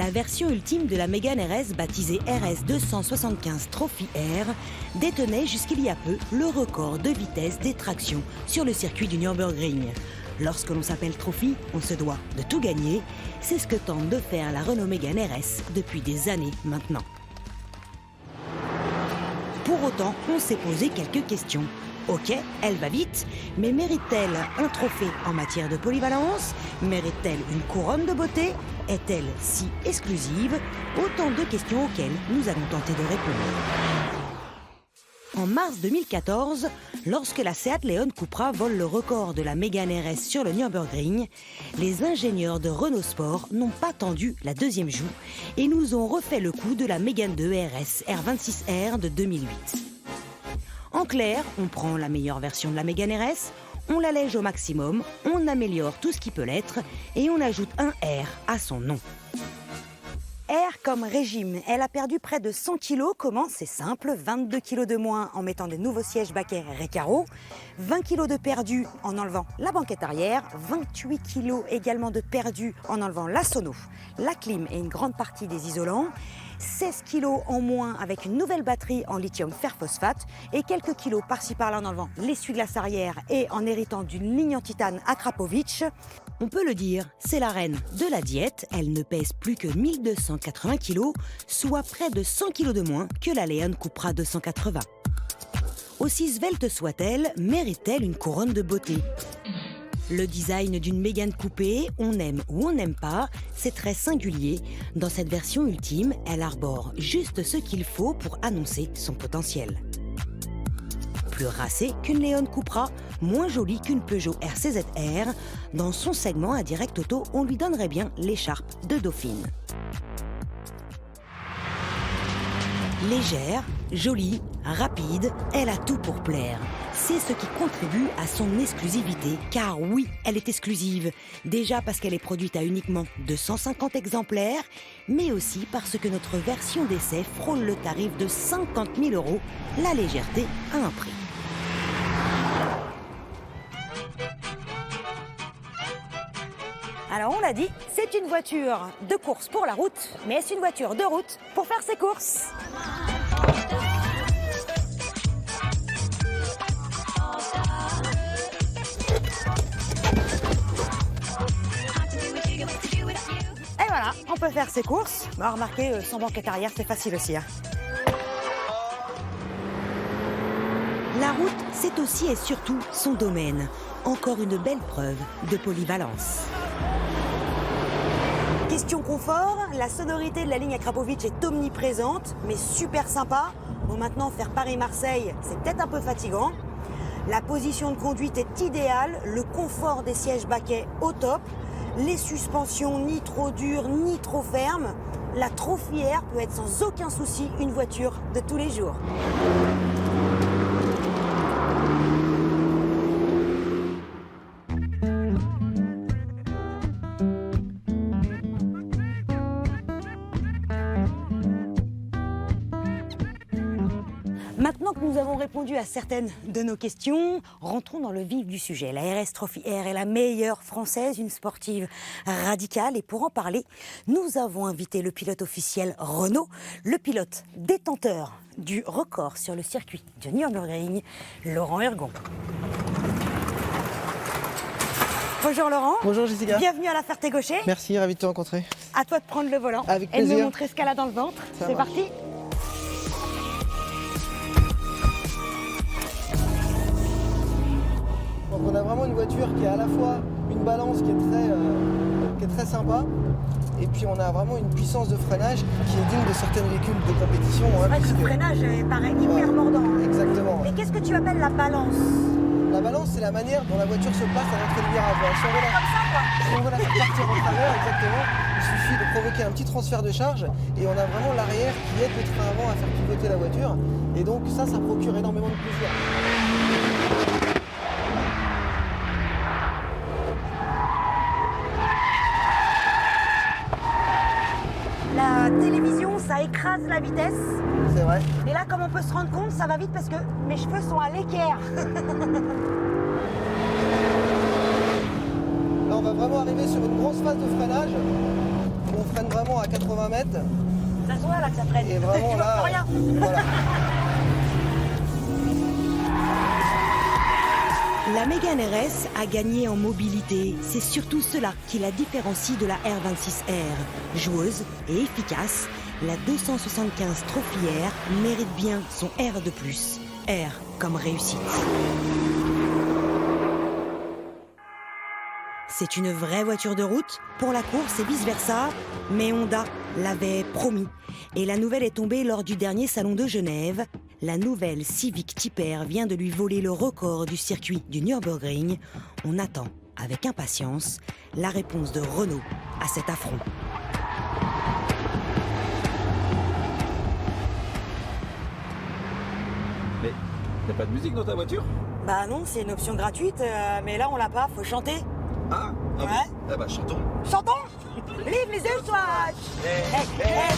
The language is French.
La version ultime de la Mégane RS, baptisée RS 275 Trophy R, détenait jusqu'il y a peu le record de vitesse des tractions sur le circuit du Nürburgring. Lorsque l'on s'appelle Trophy, on se doit de tout gagner. C'est ce que tente de faire la Renault Mégane RS depuis des années maintenant. Pour autant, on s'est posé quelques questions. Ok, elle va vite, mais mérite-t-elle un trophée en matière de polyvalence? Mérite-t-elle une couronne de beauté? Est-elle si exclusive? Autant de questions auxquelles nous allons tenter de répondre. En mars 2014, lorsque la Seat Leon Cupra vole le record de la Mégane RS sur le Nürburgring, les ingénieurs de Renault Sport n'ont pas tendu la deuxième joue et nous ont refait le coup de la Mégane 2 RS R26R de 2008. En clair, on prend la meilleure version de la Mégane RS, on l'allège au maximum, on améliore tout ce qui peut l'être et on ajoute un R à son nom. R comme régime, elle a perdu près de 100 kg. Comment? C'est simple, 22 kg de moins en mettant de nouveaux sièges baquets Recaro, 20 kg de perdu en enlevant la banquette arrière, 28 kg également de perdu en enlevant la sono, la clim et une grande partie des isolants, 16 kg en moins avec une nouvelle batterie en lithium fer phosphate et quelques kilos par-ci par-là en enlevant l'essuie-glace arrière et en héritant d'une ligne en titane Akrapovic. On peut le dire, c'est la reine de la diète. Elle ne pèse plus que 1280 kg, soit près de 100 kg de moins que la Leon Cupra 280. Aussi svelte soit-elle, mérite-t-elle une couronne de beauté? Le design d'une Mégane coupée, on aime ou on n'aime pas, c'est très singulier. Dans cette version ultime, elle arbore juste ce qu'il faut pour annoncer son potentiel. Plus racée qu'une Leon Cupra, moins jolie qu'une Peugeot RCZ-R, dans son segment à direct auto, on lui donnerait bien l'écharpe de Dauphine. Légère, jolie, rapide, elle a tout pour plaire. C'est ce qui contribue à son exclusivité, car oui, elle est exclusive. Déjà parce qu'elle est produite à uniquement 250 exemplaires, mais aussi parce que notre version d'essai frôle le tarif de 50 000 €, la légèreté a un prix. Alors on l'a dit, c'est une voiture de course pour la route, mais est-ce une voiture de route pour faire ses courses? Et voilà, on peut faire ses courses. Bah, remarquez, sans banquette arrière, c'est facile aussi. La route, c'est aussi et surtout son domaine. Encore une belle preuve de polyvalence. Question confort, la sonorité de la ligne Akrapovic est omniprésente, mais super sympa. Bon, maintenant, faire Paris-Marseille, c'est peut-être un peu fatigant. La position de conduite est idéale, le confort des sièges baquets au top, les suspensions ni trop dures ni trop fermes. La Trophy R peut être sans aucun souci une voiture de tous les jours. Maintenant que nous avons répondu à certaines de nos questions, rentrons dans le vif du sujet. La RS Trophy R est la meilleure française, une sportive radicale. Et pour en parler, nous avons invité le pilote officiel Renault, le pilote détenteur du record sur le circuit de Nürburgring, Laurent Hurgon. Bonjour Laurent. Bonjour Jessica. Bienvenue à La Ferté-Gaucher. Merci, ravi de te rencontrer. À toi de prendre le volant. Avec et de plaisir. me montrer ce qu'elle a dans le ventre. C'est parti. Donc on a vraiment une voiture qui a à la fois une balance qui est très sympa, et puis on a vraiment une puissance de freinage qui est digne de certains véhicules de compétition. Ce freinage paraît hyper mordant. Exactement. Et qu'est-ce que tu appelles la balance? La balance, c'est la manière dont la voiture se place à l'entrée du virage. Si on veut Comme ça, quoi. si on veut la faire partir en travers, exactement, il suffit de provoquer un petit transfert de charge et on a vraiment l'arrière qui aide le train avant à faire pivoter la voiture. Et donc ça procure énormément de plaisir. La télévision, ça écrase la vitesse. C'est vrai. Et là, comme on peut se rendre compte, ça va vite parce que mes cheveux sont à l'équerre. Là, on va vraiment arriver sur une grosse phase de freinage. On freine vraiment à 80 mètres. Ça se voit là que ça freine. Et vraiment là, rien. voilà. La Mégane RS a gagné en mobilité. C'est surtout cela qui la différencie de la R26R. Joueuse et efficace, la 275 Trophy R mérite bien son R de plus. R comme réussite. C'est une vraie voiture de route pour la course et vice-versa, mais Honda l'avait promis. Et la nouvelle est tombée lors du dernier salon de Genève. La nouvelle Civic Type R vient de lui voler le record du circuit du Nürburgring. On attend avec impatience la réponse de Renault à cet affront. Mais y'a pas de musique dans ta voiture? Bah non, c'est une option gratuite, mais là on l'a pas, faut chanter. Ah, Ouais. Ah bah chantons. Chantons. Live les Swatch. Hey, hey.